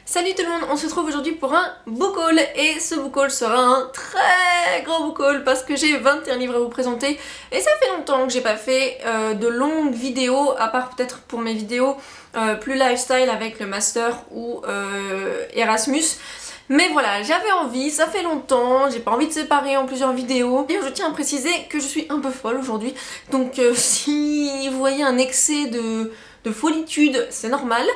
Salut tout le monde, on se retrouve aujourd'hui pour un book haul et ce book haul sera un très grand book haul parce que j'ai 21 livres à vous présenter et ça fait longtemps que j'ai pas fait de longues vidéos, à part peut-être pour mes vidéos plus lifestyle avec le master ou Erasmus. Mais voilà, j'avais envie, ça fait longtemps, j'ai pas envie de séparer en plusieurs vidéos. Et je tiens à préciser que je suis un peu folle aujourd'hui, donc si vous voyez un excès de folitude, c'est normal.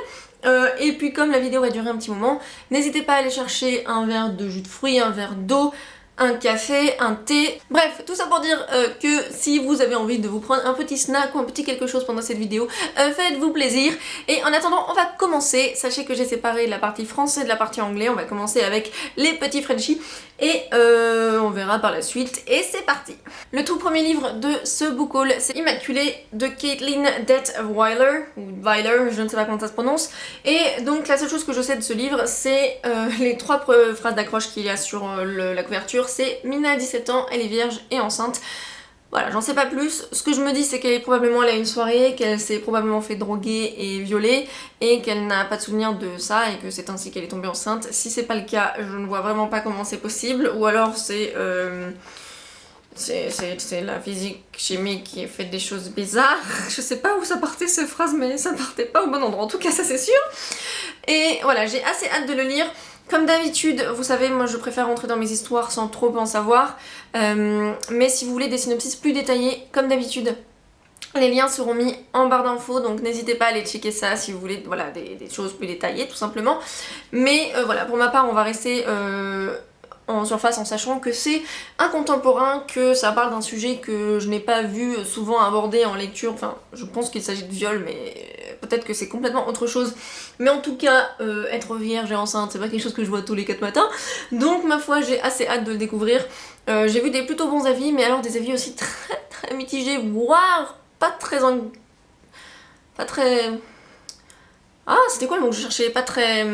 Et puis comme la vidéo va durer un petit moment, n'hésitez pas à aller chercher un verre de jus de fruits, un verre d'eau, un café, un thé, bref, tout ça pour dire que si vous avez envie de vous prendre un petit snack ou un petit quelque chose pendant cette vidéo, faites-vous plaisir. Et en attendant, on va commencer. Sachez que j'ai séparé la partie français de la partie anglais. On va commencer avec les petits Frenchies et on verra par la suite. Et c'est parti. Le tout premier livre de ce book haul, c'est Immaculée de Caitlin Detweiler, ou Weiler, je ne sais pas comment ça se prononce. Et donc la seule chose que je sais de ce livre, c'est les trois phrases d'accroche qu'il y a sur la couverture. C'est Mina a 17 ans, elle est vierge et enceinte. Voilà, j'en sais pas plus. Ce que je me dis, c'est qu'elle est probablement allée à une soirée, qu'elle s'est probablement fait droguer et violer, et qu'elle n'a pas de souvenir de ça, et que c'est ainsi qu'elle est tombée enceinte. Si c'est pas le cas, je ne vois vraiment pas comment c'est possible, ou alors c'est la physique chimie qui fait des choses bizarres. Je sais pas où ça partait cette phrase, mais ça partait pas au bon endroit, en tout cas ça c'est sûr. Et voilà, j'ai assez hâte de le lire. Comme d'habitude, vous savez, moi je préfère rentrer dans mes histoires sans trop en savoir. Mais si vous voulez des synopsis plus détaillés, comme d'habitude, les liens seront mis en barre d'infos, donc n'hésitez pas à aller checker ça si vous voulez voilà, des choses plus détaillées tout simplement. Mais voilà, pour ma part, on va rester en surface en sachant que c'est un contemporain, que ça parle d'un sujet que je n'ai pas vu souvent abordé en lecture. Enfin, je pense qu'il s'agit de viol, mais peut-être que c'est complètement autre chose. Mais en tout cas, être vierge et enceinte, c'est pas quelque chose que je vois tous les 4 matins. Donc ma foi, j'ai assez hâte de le découvrir. J'ai vu des plutôt bons avis, mais alors des avis aussi très mitigés, voire pas très... Ah, c'était quoi le mot que je cherchais? Pas très...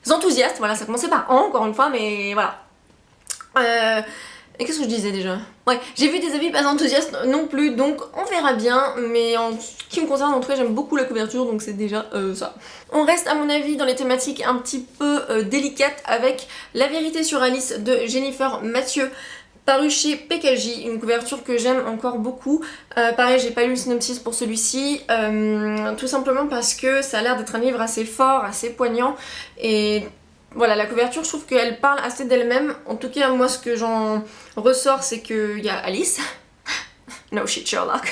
enthousiastes, voilà, ça commençait par en, encore une fois, mais voilà. Et qu'est-ce que je disais déjà? Ouais, j'ai vu des avis pas enthousiastes non plus, donc on verra bien, mais en ce qui me concerne, en tout cas, j'aime beaucoup la couverture, donc c'est déjà ça. On reste, à mon avis, dans les thématiques un petit peu délicates avec La vérité sur Alice de Jennifer Mathieu, paru chez PKJ, une couverture que j'aime encore beaucoup. Pareil, j'ai pas lu le synopsis pour celui-ci, tout simplement parce que ça a l'air d'être un livre assez fort, assez poignant, et... Voilà, la couverture, je trouve qu'elle parle assez d'elle-même. En tout cas, moi, ce que j'en ressors, c'est qu'il y a Alice. No shit, Sherlock.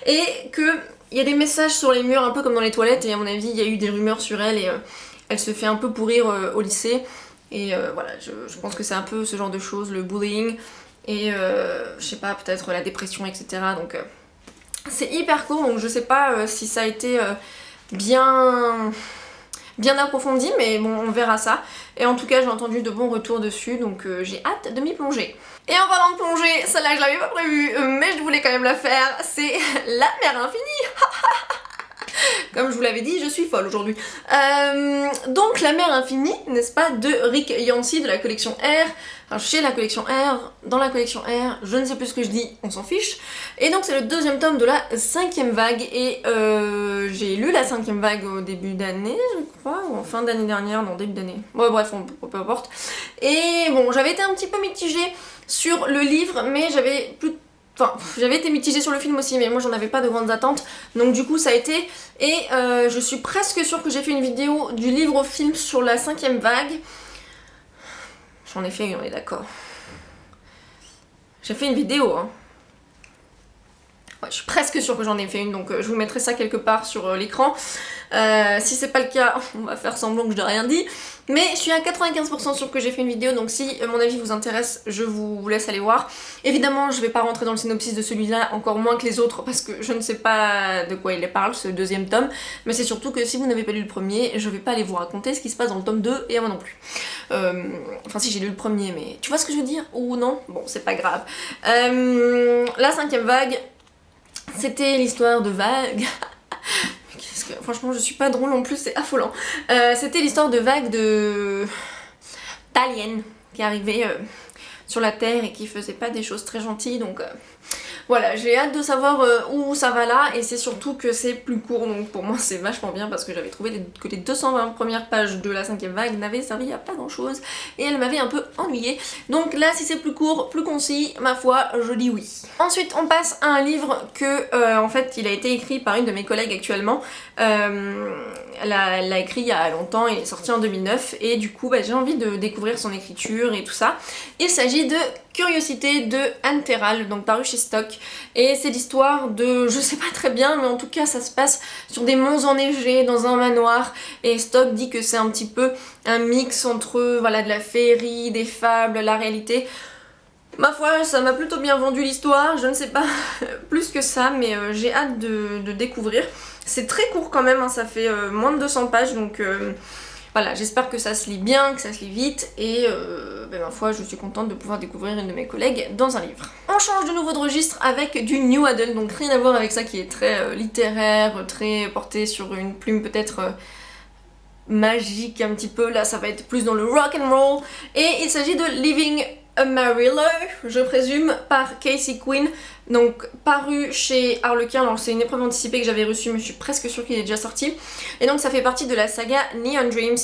Et qu'il y a des messages sur les murs, un peu comme dans les toilettes. Et à mon avis, il y a eu des rumeurs sur elle. Et elle se fait un peu pourrir au lycée. Et voilà, je pense que c'est un peu ce genre de choses, le bullying. Et je sais pas, peut-être la dépression, etc. Donc c'est hyper court. Donc je sais pas si ça a été bien approfondi, mais bon, on verra ça. Et en tout cas, j'ai entendu de bons retours dessus, donc j'ai hâte de m'y plonger. Et en parlant de plonger, celle-là je l'avais pas prévue, mais je voulais quand même la faire, c'est La mer infinie. Comme je vous l'avais dit, je suis folle aujourd'hui. Donc La mer infinie, n'est-ce pas, de Rick Yancey de la collection R. Alors chez la collection R, dans la collection R, je ne sais plus ce que je dis, on s'en fiche. Et donc c'est le deuxième tome de la 5e vague et j'ai lu la 5e vague au début d'année, je crois, ou en fin d'année dernière, non début d'année. Bon bref, peu importe. Et bon, j'avais été un petit peu mitigée sur le livre, mais j'avais été mitigée sur le film aussi, mais moi j'en avais pas de grandes attentes, donc du coup ça a été, et je suis presque sûre que j'ai fait une vidéo du livre au film sur la 5e vague. J'en ai fait une, on est d'accord. J'ai fait une vidéo, hein. Ouais, je suis presque sûre que j'en ai fait une, donc je vous mettrai ça quelque part sur l'écran. Si c'est pas le cas, on va faire semblant que je n'ai rien dit. Mais je suis à 95% sûre que j'ai fait une vidéo, donc si mon avis vous intéresse, je vous laisse aller voir. Évidemment, je vais pas rentrer dans le synopsis de celui-là, encore moins que les autres, parce que je ne sais pas de quoi il parle, ce deuxième tome. Mais c'est surtout que si vous n'avez pas lu le premier, je vais pas aller vous raconter ce qui se passe dans le tome 2, et à moi non plus. Enfin si, j'ai lu le premier, mais tu vois ce que je veux dire? Ou non? Bon, c'est pas grave. La 5e vague, c'était l'histoire de Vague. Franchement, je suis pas drôle non plus, c'est affolant. C'était l'histoire de Vague d'aliens qui arrivait sur la Terre et qui faisait pas des choses très gentilles, donc Voilà, j'ai hâte de savoir où ça va là, et c'est surtout que c'est plus court, donc pour moi c'est vachement bien parce que j'avais trouvé que les 220 premières pages de la 5e vague n'avaient servi à pas grand chose et elle m'avait un peu ennuyée. Donc là, si c'est plus court, plus concis, ma foi, je dis oui. Ensuite, on passe à un livre que, en fait, il a été écrit par une de mes collègues actuellement. Elle l'a écrit il y a longtemps, il est sorti en 2009 et du coup j'ai envie de découvrir son écriture et tout ça. Il s'agit de Curiosité de Anne Terral, donc paru chez Stock, et c'est l'histoire de, je sais pas très bien, mais en tout cas ça se passe sur des monts enneigés dans un manoir, et Stock dit que c'est un petit peu un mix entre voilà, de la féerie, des fables, la réalité. Ma foi, ça m'a plutôt bien vendu l'histoire, je ne sais pas plus que ça, mais j'ai hâte de découvrir. C'est très court quand même, hein, ça fait moins de 200 pages, donc voilà, j'espère que ça se lit bien, que ça se lit vite, et ma foi, je suis contente de pouvoir découvrir une de mes collègues dans un livre. On change de nouveau de registre avec du New Adult, donc rien à voir avec ça qui est très littéraire, très porté sur une plume peut-être magique un petit peu. Là, ça va être plus dans le rock and roll, et il s'agit de Living Amarillo, je présume, par Casey Quinn, donc paru chez Harlequin. Alors c'est une épreuve anticipée que j'avais reçue, mais je suis presque sûre qu'il est déjà sorti, et donc ça fait partie de la saga Neon Dreams,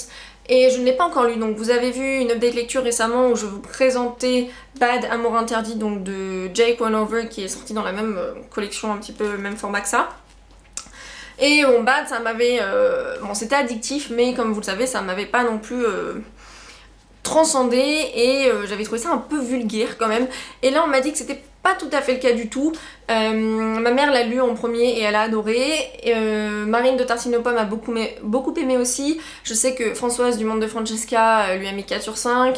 et je ne l'ai pas encore lu. Donc vous avez vu une update lecture récemment où je vous présentais Bad Amour Interdit, donc de Jake Onover, qui est sorti dans la même collection, un petit peu même format que ça. Et bon, Bad, ça m'avait... bon, c'était addictif, mais comme vous le savez, ça m'avait pas non plus transcendé, et j'avais trouvé ça un peu vulgaire quand même. Et là, on m'a dit que c'était pas tout à fait le cas du tout. Ma mère l'a lu en premier et elle a adoré. Marine de Tartinopa m'a beaucoup aimé aussi. Je sais que Françoise du Monde de Francesca lui a mis 4 sur 5.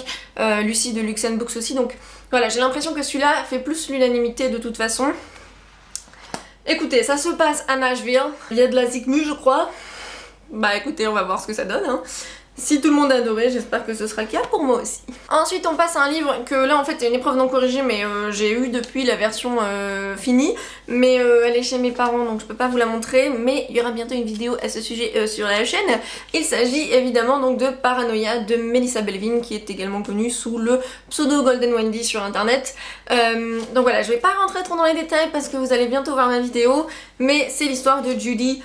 Lucie de Luxen Books aussi. Donc voilà, j'ai l'impression que celui-là fait plus l'unanimité de toute façon. Écoutez, ça se passe à Nashville. Il y a de la zikmu, je crois. Bah écoutez, on va voir ce que ça donne, hein. Si tout le monde a adoré, j'espère que ce sera le cas pour moi aussi. Ensuite, on passe à un livre que là en fait c'est une épreuve non corrigée, mais j'ai eu depuis la version finie, mais elle est chez mes parents donc je peux pas vous la montrer, mais il y aura bientôt une vidéo à ce sujet sur la chaîne. Il s'agit évidemment donc de Paranoia de Melissa Belvin, qui est également connue sous le pseudo Golden Wendy sur internet. Donc voilà, je vais pas rentrer trop dans les détails parce que vous allez bientôt voir ma vidéo, mais c'est l'histoire de Judy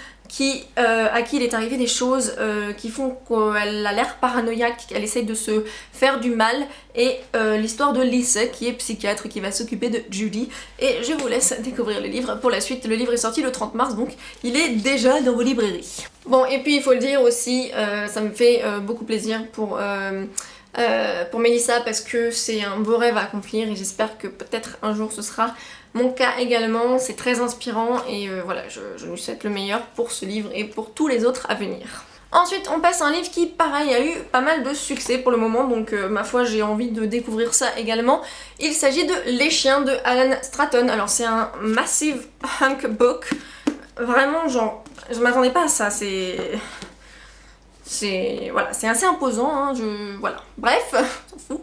à qui il est arrivé des choses qui font qu'elle a l'air paranoïaque, qu'elle essaye de se faire du mal, et l'histoire de Lisa qui est psychiatre qui va s'occuper de Judy, et je vous laisse découvrir le livre pour la suite. Le livre est sorti le 30 mars donc il est déjà dans vos librairies. Bon, et puis il faut le dire aussi, ça me fait beaucoup plaisir pour Melissa parce que c'est un beau rêve à accomplir, et j'espère que peut-être un jour ce sera mon cas également. C'est très inspirant, et voilà, je lui souhaite le meilleur pour ce livre et pour tous les autres à venir. Ensuite, on passe à un livre qui, pareil, a eu pas mal de succès pour le moment, donc ma foi, j'ai envie de découvrir ça également. Il s'agit de Les Chiens de Alan Stratton. Alors c'est un massive hunk book, vraiment genre, je m'attendais pas à ça, voilà, c'est assez imposant, hein, voilà, bref, on s'en fout.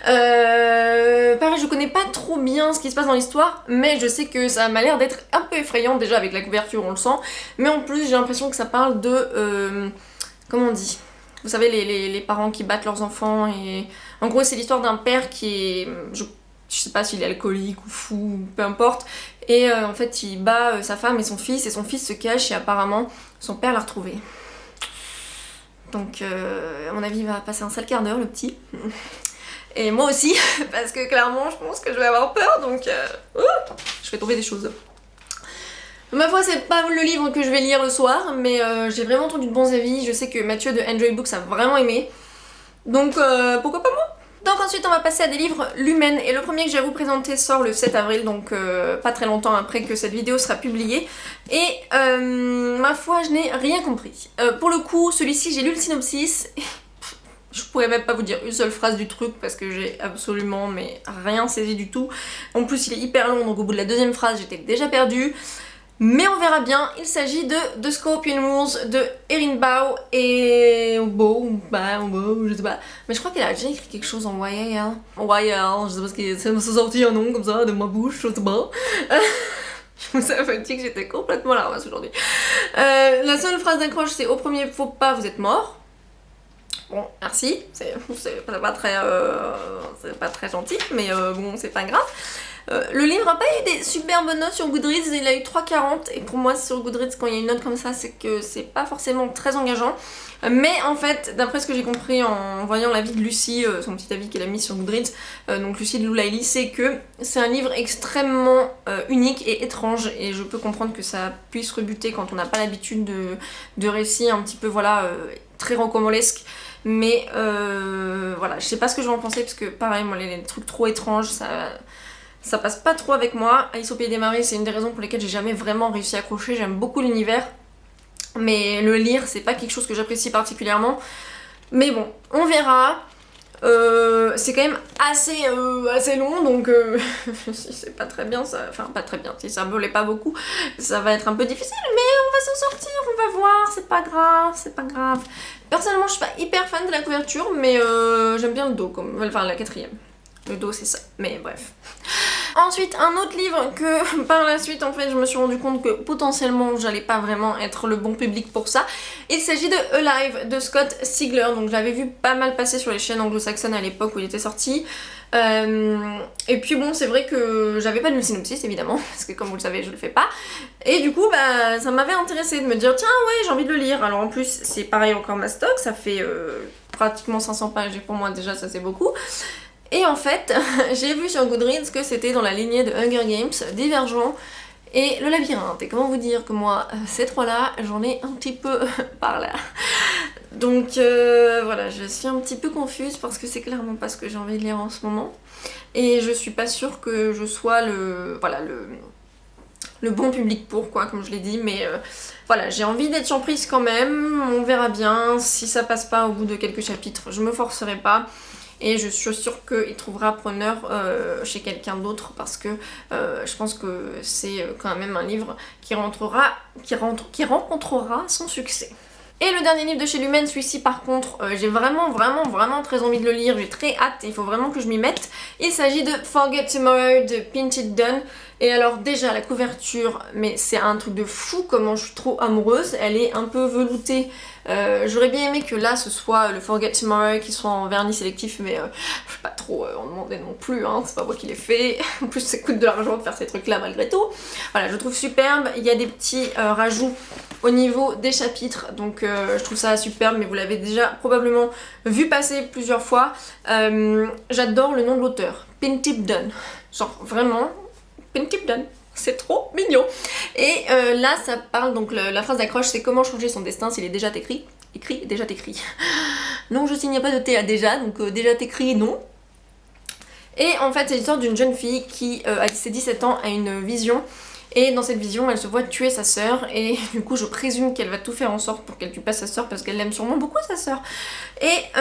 Pareil, je connais pas trop bien ce qui se passe dans l'histoire, mais je sais que ça m'a l'air d'être un peu effrayant, déjà avec la couverture on le sent, mais en plus j'ai l'impression que ça parle de, comment on dit, vous savez les parents qui battent leurs enfants, et en gros c'est l'histoire d'un père qui est, je sais pas s'il est alcoolique ou fou, ou peu importe, et en fait il bat sa femme et son fils se cache, et apparemment son père l'a retrouvé. Donc à mon avis il va passer un sale quart d'heure le petit. Et moi aussi, parce que clairement je pense que je vais avoir peur, donc je vais trouver des choses. Ma foi, c'est pas le livre que je vais lire le soir, mais j'ai vraiment entendu de bons avis. Je sais que Mathieu de Enjoy Books a vraiment aimé, donc pourquoi pas moi. Donc ensuite on va passer à des livres Lumen, et le premier que je vais vous présenter sort le 7 avril, donc pas très longtemps après que cette vidéo sera publiée, et ma foi je n'ai rien compris. Pour le coup celui-ci j'ai lu le synopsis, et je pourrais même pas vous dire une seule phrase du truc parce que j'ai absolument mais rien saisi du tout. En plus il est hyper long, donc au bout de la deuxième phrase j'étais déjà perdue. Mais on verra bien. Il s'agit de The Scorpion Rules de Erin Bow et je sais pas. Mais je crois qu'elle a déjà écrit quelque chose en YA. Hein. YA, je sais pas ce que c'est sorti un nom comme ça de ma bouche, je sais pas. Je me suis fatiguée, j'étais complètement la ramasse aujourd'hui. La seule phrase d'accroche c'est au premier faux pas vous êtes mort. Bon, merci, c'est pas très gentil, mais bon, c'est pas grave. Le livre a pas eu des superbes notes sur Goodreads, il a eu 3,40 et pour moi sur Goodreads quand il y a une note comme ça c'est que c'est pas forcément très engageant. Mais en fait, d'après ce que j'ai compris en voyant l'avis de Lucie, son petit avis qu'elle a mis sur Goodreads, donc Lucie de Loulaili, c'est que c'est un livre extrêmement unique et étrange et je peux comprendre que ça puisse rebuter quand on n'a pas l'habitude de récits un petit peu voilà très rocambolesques. Mais voilà, je sais pas ce que je vais en penser parce que pareil, moi les trucs trop étranges, ça passe pas trop avec moi. Alice au Pays des Merveilles, c'est une des raisons pour lesquelles j'ai jamais vraiment réussi à accrocher, j'aime beaucoup l'univers. Mais le lire, c'est pas quelque chose que j'apprécie particulièrement. Mais bon, on verra. C'est quand même assez long, donc si c'est pas très bien, enfin pas très bien, si ça me plaît pas beaucoup, ça va être un peu difficile, mais on va s'en sortir, on va voir, c'est pas grave, c'est pas grave. Personnellement, je suis pas hyper fan de la couverture, mais j'aime bien le dos, enfin la quatrième. Le dos, c'est ça, mais bref. Ensuite, un autre livre que par la suite en fait je me suis rendu compte que potentiellement j'allais pas vraiment être le bon public pour ça. Il s'agit de Alive de Scott Sigler, donc je l'avais vu pas mal passer sur les chaînes anglo-saxonnes à l'époque où il était sorti. Et puis bon, c'est vrai que j'avais pas lu le synopsis évidemment, parce que comme vous le savez je le fais pas. Et du coup bah ça m'avait intéressé de me dire tiens ouais j'ai envie de le lire. Alors en plus c'est pareil encore ma stock, ça fait pratiquement 500 pages et pour moi déjà ça c'est beaucoup. Et en fait, j'ai vu sur Goodreads que c'était dans la lignée de Hunger Games, Divergent et Le Labyrinthe. Et comment vous dire que moi, ces trois-là, j'en ai un petit peu par là. Donc voilà, je suis un petit peu confuse parce que c'est clairement pas ce que j'ai envie de lire en ce moment. Et je suis pas sûre que je sois le bon public pour quoi, comme je l'ai dit, mais voilà, j'ai envie d'être surprise quand même, on verra bien. Si ça passe pas au bout de quelques chapitres, je me forcerai pas. Et je suis sûre qu'il trouvera preneur chez quelqu'un d'autre parce que je pense que c'est quand même un livre qui rencontrera son succès. Et le dernier livre de chez Lumen, celui-ci par contre, j'ai vraiment très envie de le lire, j'ai très hâte, il faut vraiment que je m'y mette. Il s'agit de Forget Tomorrow de Pinch Done. Et alors déjà la couverture, mais c'est un truc de fou comment je suis trop amoureuse, elle est un peu veloutée. J'aurais bien aimé que là ce soit le Forget Tomorrow qui soit en vernis sélectif, mais je vais pas trop en demander non plus, hein, c'est pas moi qui l'ai fait. En plus ça coûte de l'argent de faire ces trucs là malgré tout. Voilà, je trouve superbe, il y a des petits rajouts au niveau des chapitres, donc je trouve ça superbe, mais vous l'avez déjà probablement vu passer plusieurs fois. J'adore le nom de l'auteur, Pintip Dunn, genre vraiment Pintip Dunn. C'est trop mignon. Et là ça parle, donc la phrase d'accroche c'est comment changer son destin s'il est déjà écrit. Déjà écrit. Non, je signais pas de T à déjà, donc déjà écrit non. Et en fait c'est l'histoire d'une jeune fille qui à ses 17 ans a une vision. Et dans cette vision, elle se voit tuer sa sœur et du coup je présume qu'elle va tout faire en sorte pour qu'elle tue pas sa sœur parce qu'elle l'aime sûrement beaucoup sa sœur. Et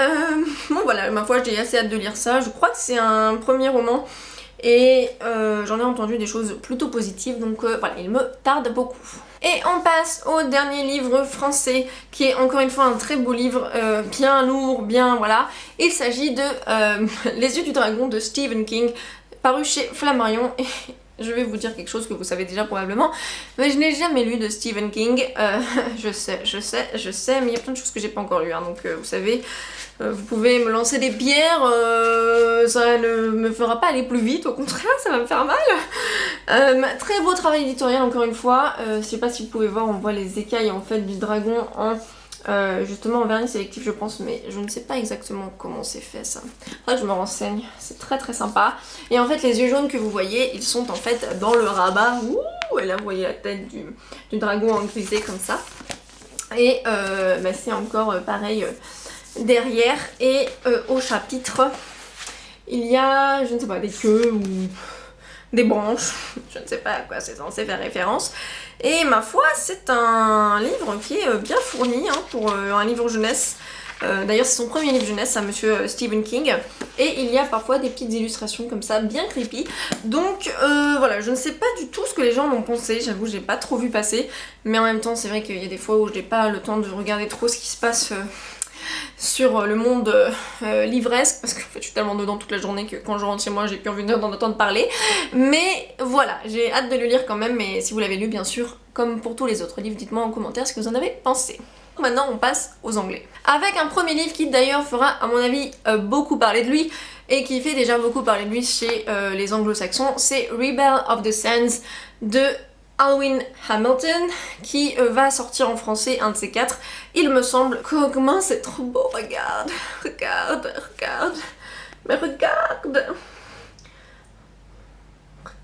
bon voilà, ma foi j'ai assez hâte de lire ça, je crois que c'est un premier roman et j'en ai entendu des choses plutôt positives donc voilà, il me tarde beaucoup. Et on passe au dernier livre français qui est encore une fois un très beau livre, bien lourd, bien voilà. Il s'agit de Les Yeux du Dragon de Stephen King, paru chez Flammarion. Et je vais vous dire quelque chose que vous savez déjà probablement, mais je n'ai jamais lu de Stephen King. Je sais, mais il y a plein de choses que j'ai pas encore lues, hein, donc vous savez, vous pouvez me lancer des pierres, ça ne me fera pas aller plus vite, au contraire, ça va me faire mal. Très beau travail éditorial encore une fois, je sais pas si vous pouvez voir, on voit les écailles en fait du dragon en justement en vernis sélectif je pense, mais je ne sais pas exactement comment c'est fait ça. Faudrait que je me renseigne, c'est très sympa. Et en fait les yeux jaunes que vous voyez, ils sont en fait dans le rabat. Ouh, et là vous voyez la tête du dragon en grisé comme ça. Et bah, c'est encore pareil derrière. Et au chapitre, il y a, je ne sais pas, des queues ou des branches, je ne sais pas à quoi c'est censé faire référence. Et ma foi, c'est un livre qui est bien fourni hein, pour un livre jeunesse. D'ailleurs, c'est son premier livre jeunesse à monsieur Stephen King. Et il y a parfois des petites illustrations comme ça, bien creepy. Donc voilà, je ne sais pas du tout ce que les gens m'ont pensé. J'avoue, j'ai pas trop vu passer. Mais en même temps, c'est vrai qu'il y a des fois où je n'ai pas le temps de regarder trop ce qui se passe sur le monde livresque, parce qu'en fait je suis tellement dedans toute la journée que quand je rentre chez moi j'ai plus envie d'en entendre parler. Mais voilà, j'ai hâte de le lire quand même, mais si vous l'avez lu bien sûr, comme pour tous les autres livres, dites-moi en commentaire ce que vous en avez pensé. Maintenant on passe aux anglais. Avec un premier livre qui d'ailleurs fera à mon avis beaucoup parler de lui, et qui fait déjà beaucoup parler de lui chez les anglo-saxons. C'est Rebel of the Sands de Alwyn Hamilton qui va sortir en français un de ces quatre. Il me semble que comment c'est trop beau, regarde, regarde, regarde, mais regarde,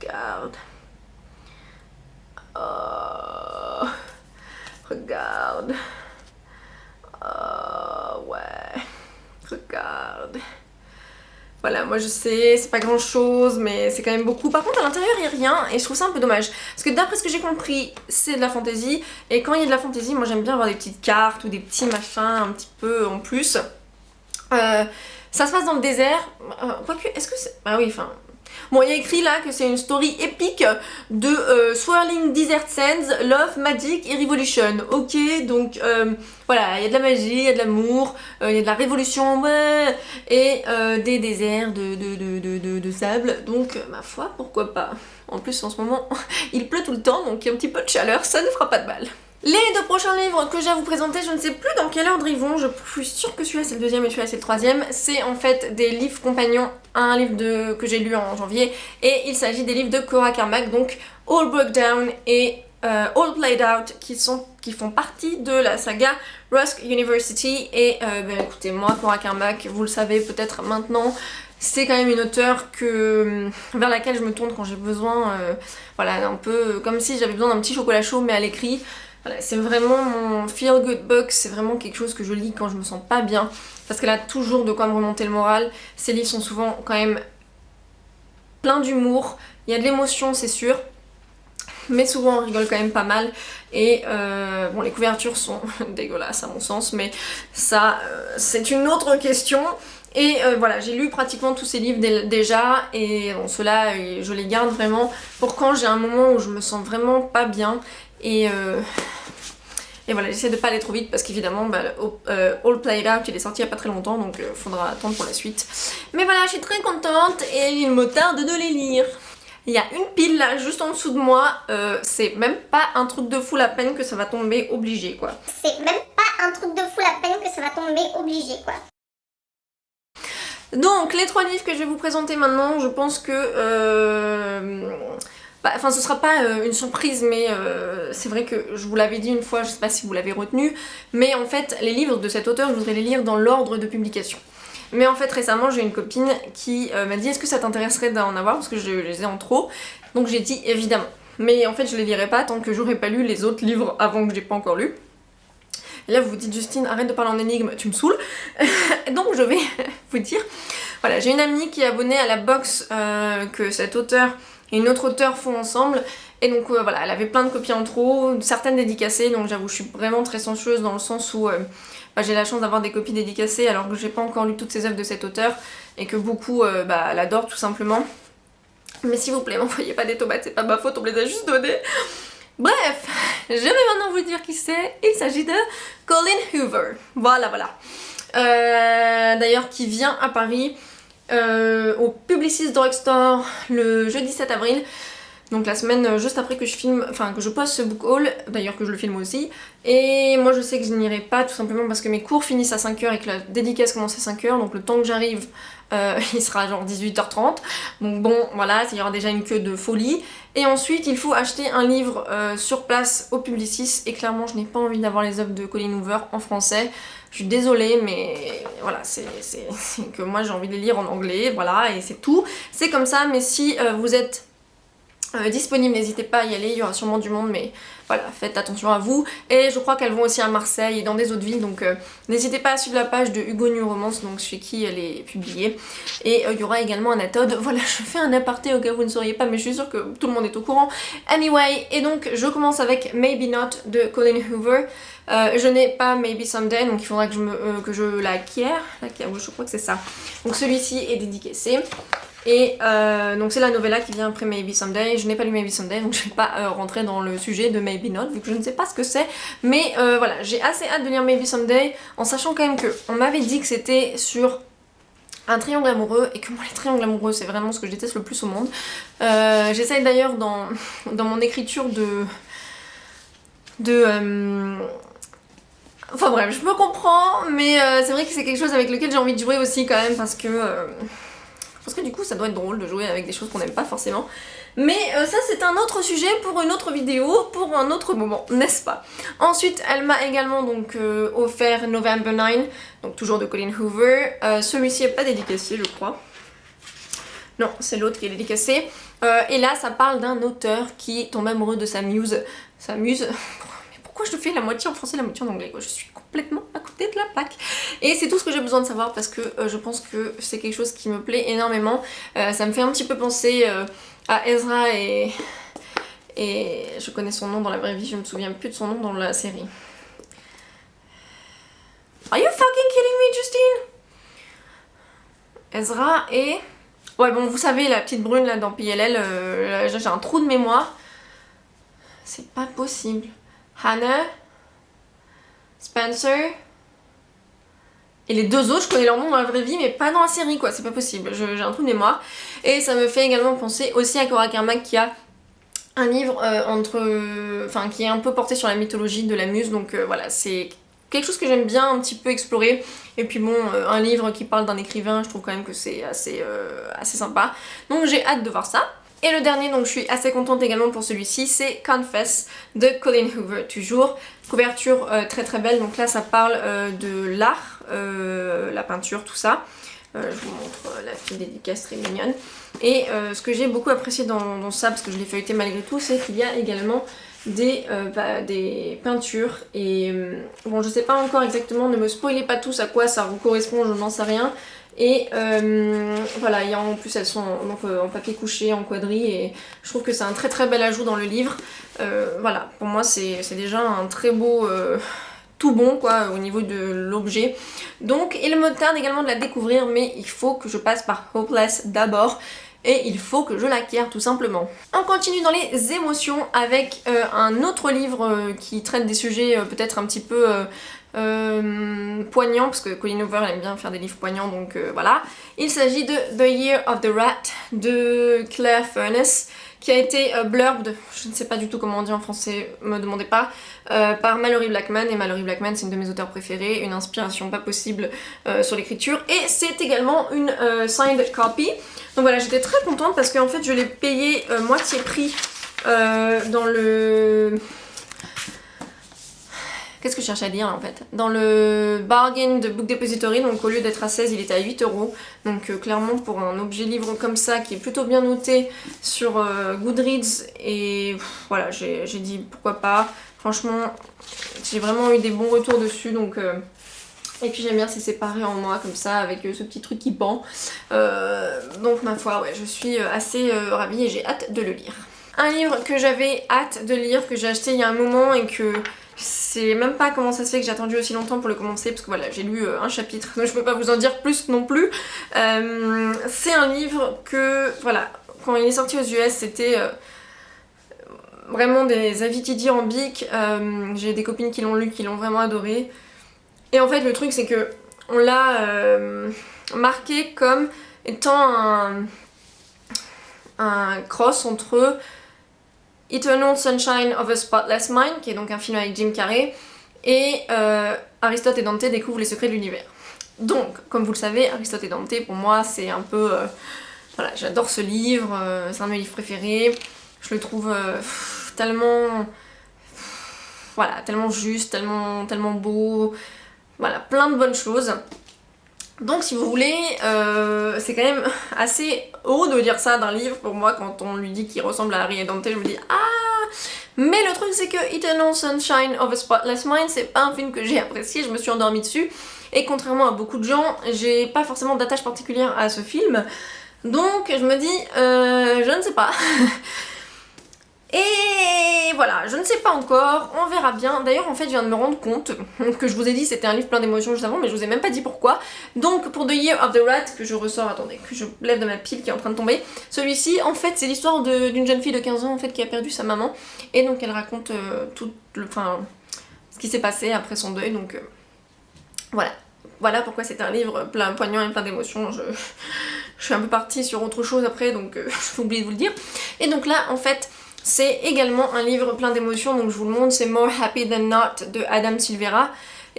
regarde, oh, regarde, oh, ouais, regarde. Voilà, moi je sais, c'est pas grand chose, mais c'est quand même beaucoup. Par contre, à l'intérieur, il y a rien, et je trouve ça un peu dommage. Parce que d'après ce que j'ai compris, c'est de la fantaisie, et quand il y a de la fantaisie, moi j'aime bien avoir des petites cartes ou des petits machins un petit peu en plus. Ça se passe dans le désert. Quoique, est-ce que c'est... Ah oui, enfin... Bon, il y a écrit là que c'est une story épique de Swirling Desert Sands, Love, Magic et Revolution. Ok, donc voilà, il y a de la magie, il y a de l'amour, il y a de la révolution, ouais, et des déserts de sable. Donc, ma foi, pourquoi pas. En plus, en ce moment, il pleut tout le temps, donc il y a un petit peu de chaleur, ça ne fera pas de mal. Les deux prochains livres que j'ai à vous présenter, je ne sais plus dans quel ordre ils vont, je suis sûre que celui-là c'est le deuxième et celui-là c'est le troisième. C'est en fait des livres compagnons à un livre que j'ai lu en janvier, et il s'agit des livres de Cora Carmack, donc All Broke Down et All Played Out, qui font partie de la saga Rusk University. Et ben, écoutez, moi Cora Carmack, vous le savez peut-être maintenant, c'est quand même une auteure vers laquelle je me tourne quand j'ai besoin, voilà, un peu comme si j'avais besoin d'un petit chocolat chaud mais à l'écrit. Voilà, c'est vraiment mon feel good book, c'est vraiment quelque chose que je lis quand je me sens pas bien, parce qu'elle a toujours de quoi me remonter le moral. Ses livres sont souvent quand même plein d'humour, il y a de l'émotion c'est sûr, mais souvent on rigole quand même pas mal. Et bon, les couvertures sont dégueulasses à mon sens, mais ça c'est une autre question. Et voilà, j'ai lu pratiquement tous ces livres déjà, et bon, ceux-là je les garde vraiment pour quand j'ai un moment où je me sens vraiment pas bien. Et voilà, j'essaie de pas aller trop vite parce qu'évidemment bah, All Played Out il est sorti il y a pas très longtemps, donc faudra attendre pour la suite. Mais voilà, je suis très contente et il me tarde de les lire. Il y a une pile là juste en dessous de moi, c'est même pas un truc de fou la peine que ça va tomber obligé quoi. C'est même pas un truc de fou la peine que ça va tomber obligé quoi. Donc les trois livres que je vais vous présenter maintenant, je pense que... Enfin, ce sera pas une surprise, mais c'est vrai que je vous l'avais dit une fois, je sais pas si vous l'avez retenu, mais en fait, les livres de cet auteur, je voudrais les lire dans l'ordre de publication. Mais en fait, récemment, j'ai une copine qui m'a dit « Est-ce que ça t'intéresserait d'en avoir ?» parce que je les ai en trop. Donc j'ai dit « Évidemment ». Mais en fait, je les lirai pas tant que j'aurai pas lu les autres livres avant que j'ai pas encore lu. Et là, vous vous dites « Justine, arrête de parler en énigme, tu me saoules !» Donc je vais vous dire... Voilà, j'ai une amie qui est abonnée à la box que cet auteur et une autre auteure font ensemble, et donc voilà, elle avait plein de copies en trop, certaines dédicacées, donc j'avoue je suis vraiment très chanceuse dans le sens où bah, j'ai la chance d'avoir des copies dédicacées alors que j'ai pas encore lu toutes ces œuvres de cet auteur et que beaucoup bah, l'adorent tout simplement. Mais s'il vous plaît, m'envoyez pas des tomates, c'est pas ma faute, on me les a juste données. Bref, je vais maintenant vous dire qui c'est, il s'agit de Colleen Hoover, voilà. D'ailleurs qui vient à Paris au Publicis Drugstore le jeudi 7 avril, donc la semaine juste après que je poste ce book haul, d'ailleurs que je le filme aussi. Et moi je sais que je n'irai pas tout simplement parce que mes cours finissent à 5h et que la dédicace commence à 5h, donc le temps que j'arrive il sera genre 18h30, donc bon voilà, il y aura déjà une queue de folie. Et ensuite il faut acheter un livre sur place au Publicis, et clairement je n'ai pas envie d'avoir les œuvres de Colleen Hoover en français. Je suis désolée, mais voilà, c'est que moi j'ai envie de les lire en anglais, voilà, et c'est tout. C'est comme ça, mais si vous êtes disponible, n'hésitez pas à y aller, il y aura sûrement du monde, mais voilà, faites attention à vous. Et je crois qu'elles vont aussi à Marseille et dans des autres villes, donc n'hésitez pas à suivre la page de Hugo New Romance, donc chez qui elle est publiée. Et il y aura également un Anatode. Voilà, je fais un aparté au cas où vous ne sauriez pas, mais je suis sûre que tout le monde est au courant. Anyway, et donc je commence avec Maybe Not de Colleen Hoover. Je n'ai pas Maybe Someday, donc il faudra que je l'acquière. Je crois que c'est ça. Donc celui-ci est dédicacé. Et donc c'est la novella qui vient après Maybe Someday. Je n'ai pas lu Maybe Someday, donc je ne vais pas rentrer dans le sujet de Maybe Not, vu que je ne sais pas ce que c'est. Mais voilà, j'ai assez hâte de lire Maybe Someday, en sachant quand même qu'on m'avait dit que c'était sur un triangle amoureux, et que moi les triangles amoureux c'est vraiment ce que je déteste le plus au monde. J'essaye d'ailleurs dans mon écriture enfin bref, je me comprends, mais c'est vrai que c'est quelque chose avec lequel j'ai envie de jouer aussi quand même, parce que Parce que du coup ça doit être drôle de jouer avec des choses qu'on n'aime pas forcément. Mais ça c'est un autre sujet pour une autre vidéo, pour un autre moment, n'est-ce pas? Ensuite elle m'a également donc offert November 9, donc toujours de Colleen Hoover. Celui-ci n'est pas dédicacé je crois. Non, c'est l'autre qui est dédicacé. Et là ça parle d'un auteur qui tombe amoureux de sa muse. Sa muse... Mais pourquoi je fais la moitié en français, la moitié en anglais quoi? Je suis complètement à côté de la plaque. Et c'est tout ce que j'ai besoin de savoir parce que je pense que c'est quelque chose qui me plaît énormément. Ça me fait un petit peu penser à Ezra et je connais son nom dans la vraie vie, je me souviens plus de son nom dans la série. Are you fucking kidding me, Justine? Ezra et... Ouais bon vous savez la petite brune là dans PLL, j'ai un trou de mémoire. C'est pas possible. Hannah, Spencer... Et les deux autres, je connais leur nom dans la vraie vie, mais pas dans la série quoi, c'est pas possible, j'ai un trou de mémoire. Et ça me fait également penser aussi à Cora Carmack qui a un livre qui est un peu porté sur la mythologie de la muse, donc voilà, c'est quelque chose que j'aime bien un petit peu explorer. Et puis bon, un livre qui parle d'un écrivain, je trouve quand même que c'est assez sympa. Donc j'ai hâte de voir ça. Et le dernier, donc je suis assez contente également pour celui-ci, c'est Confess de Colleen Hoover, toujours. Couverture très très belle, donc là ça parle de l'art, la peinture, tout ça. Je vous montre la petite dédicace très mignonne. Et ce que j'ai beaucoup apprécié dans ça, parce que je l'ai feuilleté malgré tout, c'est qu'il y a également des peintures. Et bon, je sais pas encore exactement, ne me spoilez pas tous à quoi ça correspond, je n'en sais rien. Et voilà, en plus elles sont en papier couché, en quadrille, et je trouve que c'est un très très bel ajout dans le livre. Voilà, pour moi c'est déjà un très beau tout bon quoi au niveau de l'objet. Donc il me tarde également de la découvrir, mais il faut que je passe par Hopeless d'abord. Et il faut que je l'acquière tout simplement. On continue dans les émotions avec un autre livre qui traite des sujets peut-être un petit peu poignants, parce que Colleen Hoover aime bien faire des livres poignants, donc voilà. Il s'agit de The Year of the Rat de Claire Furness, qui a été blurbed, je ne sais pas du tout comment on dit en français, me demandez pas, par Malorie Blackman. Et Malorie Blackman c'est une de mes auteurs préférées, une inspiration pas possible sur l'écriture, et c'est également une signed copy. Donc voilà, j'étais très contente parce qu'en fait je l'ai payé moitié prix dans le... Qu'est-ce que je cherche à dire en fait? Dans le bargain de Book Depository, donc au lieu d'être à 16, il était à 8 €. Donc clairement pour un objet livre comme ça qui est plutôt bien noté sur Goodreads, et voilà, j'ai dit pourquoi pas. Franchement, j'ai vraiment eu des bons retours dessus, donc... Et puis j'aime bien, c'est séparé en moi comme ça avec ce petit truc qui pend. Donc ma foi, ouais, je suis assez ravie et j'ai hâte de le lire. Un livre que j'avais hâte de lire, que j'ai acheté il y a un moment et que... Je sais même pas comment ça se fait que j'ai attendu aussi longtemps pour le commencer, parce que voilà, j'ai lu un chapitre, donc je peux pas vous en dire plus non plus. C'est un livre que, voilà, quand il est sorti aux US, c'était vraiment des avis dithyrambiques. J'ai des copines qui l'ont lu, qui l'ont vraiment adoré. Et en fait, le truc, c'est que on l'a marqué comme étant un cross entre Eternal Sunshine of a Spotless Mind, qui est donc un film avec Jim Carrey, et Aristote et Dante découvrent les secrets de l'univers. Donc, comme vous le savez, Aristote et Dante, pour moi, c'est un peu... voilà, j'adore ce livre, c'est un de mes livres préférés. Je le trouve tellement... voilà, tellement juste, tellement beau... Voilà, plein de bonnes choses. Donc si vous voulez, c'est quand même assez haut de dire ça d'un livre pour moi. Quand on lui dit qu'il ressemble à Harry et Dante, je me dis ah. Mais le truc c'est que Eternal Sunshine of a Spotless Mind, c'est pas un film que j'ai apprécié, je me suis endormie dessus. Et contrairement à beaucoup de gens, j'ai pas forcément d'attache particulière à ce film. Donc je me dis, je ne sais pas. Et voilà, je ne sais pas encore, on verra bien. D'ailleurs en fait je viens de me rendre compte que je vous ai dit c'était un livre plein d'émotions juste avant, mais je vous ai même pas dit pourquoi. Donc pour The Year of the Rat, que je ressors, attendez, que je lève de ma pile qui est en train de tomber, celui-ci en fait c'est l'histoire d'une jeune fille de 15 ans en fait qui a perdu sa maman, et donc elle raconte ce qui s'est passé après son deuil, donc voilà pourquoi c'est un livre plein poignant et plein d'émotions. Je suis un peu partie sur autre chose après, donc j'ai oublié de vous le dire. Et donc là en fait c'est également un livre plein d'émotions, donc je vous le montre, c'est More Happy Than Not de Adam Silvera.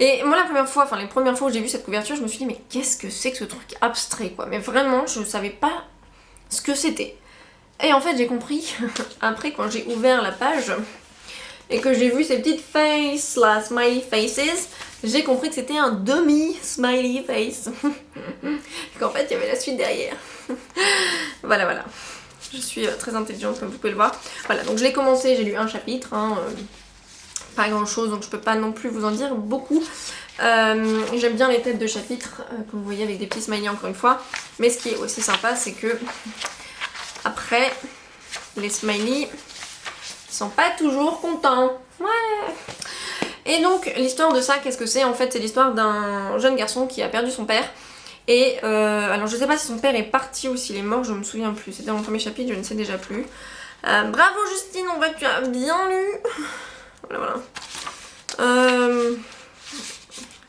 Et moi la première fois, enfin les premières fois où j'ai vu cette couverture, je me suis dit mais qu'est-ce que c'est que ce truc abstrait quoi. Mais vraiment je savais pas ce que c'était. Et en fait j'ai compris après quand j'ai ouvert la page et que j'ai vu ces petites faces là, smiley faces, j'ai compris que c'était un demi-smiley face. Qu'en fait il y avait la suite derrière. Voilà. Je suis très intelligente comme vous pouvez le voir. Voilà, donc je l'ai commencé, j'ai lu un chapitre, hein, pas grand chose, donc je peux pas non plus vous en dire beaucoup. J'aime bien les têtes de chapitres, comme vous voyez avec des petits smileys encore une fois. Mais ce qui est aussi sympa, c'est que après, les smileys sont pas toujours contents. Ouais. Et donc l'histoire de ça, qu'est-ce que c'est? En fait c'est l'histoire d'un jeune garçon qui a perdu son père. Et alors je sais pas si son père est parti ou s'il est mort, je me souviens plus. C'était dans le premier chapitre, je ne sais déjà plus. Bravo Justine, on voit que tu as bien lu. Voilà.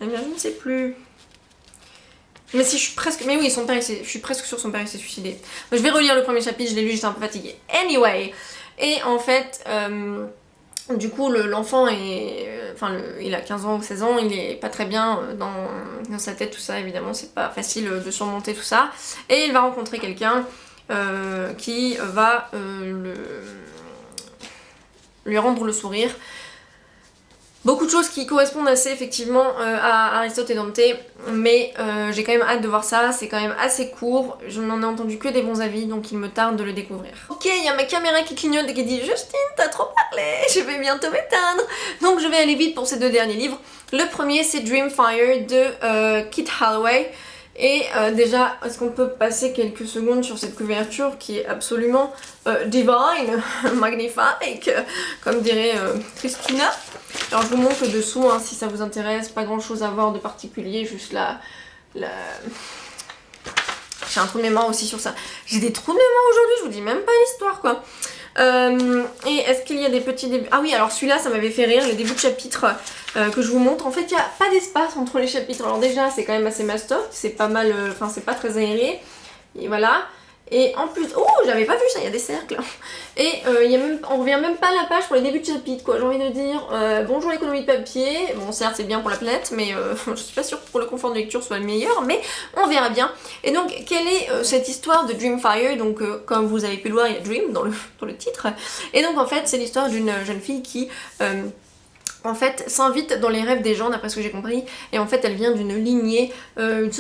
Eh bien, je ne sais plus. Mais si je suis presque. Mais oui, son père, je suis presque sûre que son père il s'est suicidé. Donc, je vais relire le premier chapitre, je l'ai lu, j'étais un peu fatiguée. Anyway. Et en fait. Du coup, l'enfant est. Enfin, il a 15 ans ou 16 ans, il est pas très bien dans sa tête, tout ça, évidemment, c'est pas facile de surmonter tout ça. Et il va rencontrer quelqu'un qui va lui rendre le sourire. Beaucoup de choses qui correspondent assez effectivement à Aristote et Dante, mais j'ai quand même hâte de voir ça, c'est quand même assez court, je n'en ai entendu que des bons avis, donc il me tarde de le découvrir. Ok, il y a ma caméra qui clignote et qui dit « Justine, t'as trop parlé, je vais bientôt m'éteindre !» Donc je vais aller vite pour ces deux derniers livres. Le premier c'est Dreamfire de Kit Holloway. Et déjà, est-ce qu'on peut passer quelques secondes sur cette couverture qui est absolument divine, magnifique, comme dirait Christina. Alors je vous montre le dessous hein, si ça vous intéresse, pas grand chose à voir de particulier, juste la... J'ai un trou de mémoire aussi sur ça. J'ai des trous de mémoire aujourd'hui, je vous dis même pas l'histoire quoi. Et est-ce qu'il y a des petits débuts? Ah oui, alors celui-là ça m'avait fait rire, les débuts de chapitres que je vous montre. En fait il n'y a pas d'espace entre les chapitres. Alors déjà c'est quand même assez mastoc, c'est pas mal, enfin c'est pas très aéré. Et voilà. Et en plus, oh j'avais pas vu ça, il y a des cercles. Et on revient même pas à la page pour les débuts de chapitre quoi, j'ai envie de dire. Bonjour l'économie de papier, bon certes c'est bien pour la planète, mais je suis pas sûre que pour le confort de lecture soit le meilleur, mais on verra bien. Et donc quelle est cette histoire de Dreamfire? Donc comme vous avez pu le voir, il y a Dream dans le titre. Et donc en fait c'est l'histoire d'une jeune fille qui... en fait, s'invite dans les rêves des gens, d'après ce que j'ai compris, et en fait, elle vient d'une lignée, une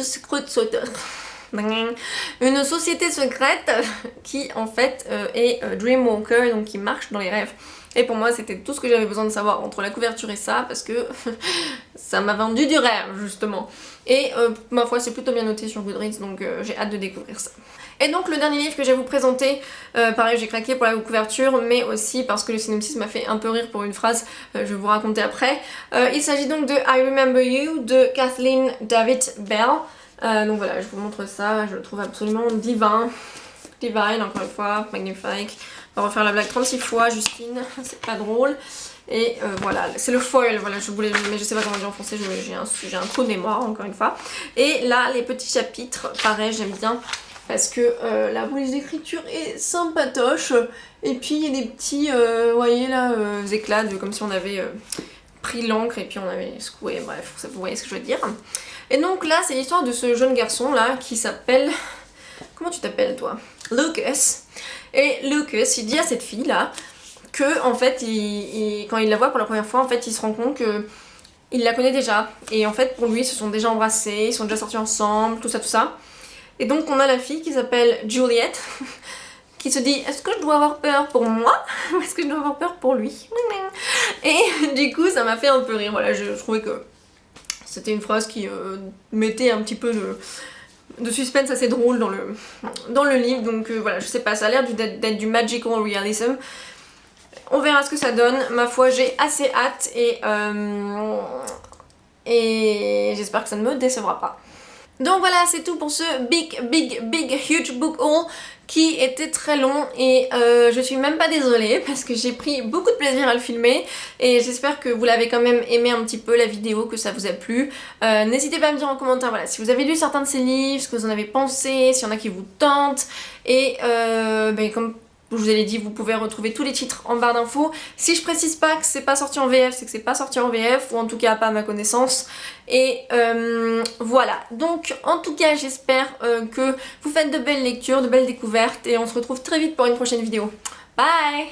société secrète qui en fait est Dreamwalker, donc qui marche dans les rêves. Et pour moi c'était tout ce que j'avais besoin de savoir entre la couverture et ça, parce que ça m'a vendu du rêve justement. Et ma foi c'est plutôt bien noté sur Goodreads, donc j'ai hâte de découvrir ça. Et donc le dernier livre que je vais vous présenter, pareil j'ai craqué pour la couverture, mais aussi parce que le synopsis m'a fait un peu rire pour une phrase, je vais vous raconter après. Il s'agit donc de I Remember You de Kathleen Davitt Bell. Donc voilà, je vous montre ça, je le trouve absolument divin. Divine, encore une fois, magnifique. On va refaire la blague 36 fois, Justine, c'est pas drôle. Et voilà, c'est le foil, voilà, je voulais, mais je sais pas comment dire en français, j'ai un trou de mémoire, encore une fois. Et là, les petits chapitres, pareil, j'aime bien, parce que la police d'écriture est sympatoche. Et puis il y a des petits, vous voyez là, éclats, comme si on avait pris l'encre et puis on avait secoué, bref, vous voyez ce que je veux dire. Et donc là, c'est l'histoire de ce jeune garçon là qui s'appelle... Comment tu t'appelles toi? Lucas. Et Lucas, il dit à cette fille là que en fait, quand il la voit pour la première fois, en fait, il se rend compte que il la connaît déjà. Et en fait, pour lui, ils se sont déjà embrassés, ils sont déjà sortis ensemble, tout ça, tout ça. Et donc, on a la fille qui s'appelle Juliette qui se dit est-ce que je dois avoir peur pour moi ou est-ce que je dois avoir peur pour lui? Et du coup, ça m'a fait un peu rire. Voilà, je trouvais que c'était une phrase qui mettait un petit peu de suspense assez drôle dans le livre. Donc voilà, je sais pas, ça a l'air d'être du magical realism. On verra ce que ça donne. Ma foi, j'ai assez hâte et j'espère que ça ne me décevra pas. Donc voilà, c'est tout pour ce big huge book haul qui était très long et je suis même pas désolée parce que j'ai pris beaucoup de plaisir à le filmer et j'espère que vous l'avez quand même aimé un petit peu la vidéo, que ça vous a plu. N'hésitez pas à me dire en commentaire voilà, si vous avez lu certains de ces livres, ce que vous en avez pensé, s'il y en a qui vous tentent et comme je vous l'ai dit, vous pouvez retrouver tous les titres en barre d'infos. Si je précise pas que c'est pas sorti en VF, c'est que c'est pas sorti en VF, ou en tout cas pas à ma connaissance. Et voilà, donc en tout cas j'espère que vous faites de belles lectures, de belles découvertes, et on se retrouve très vite pour une prochaine vidéo. Bye!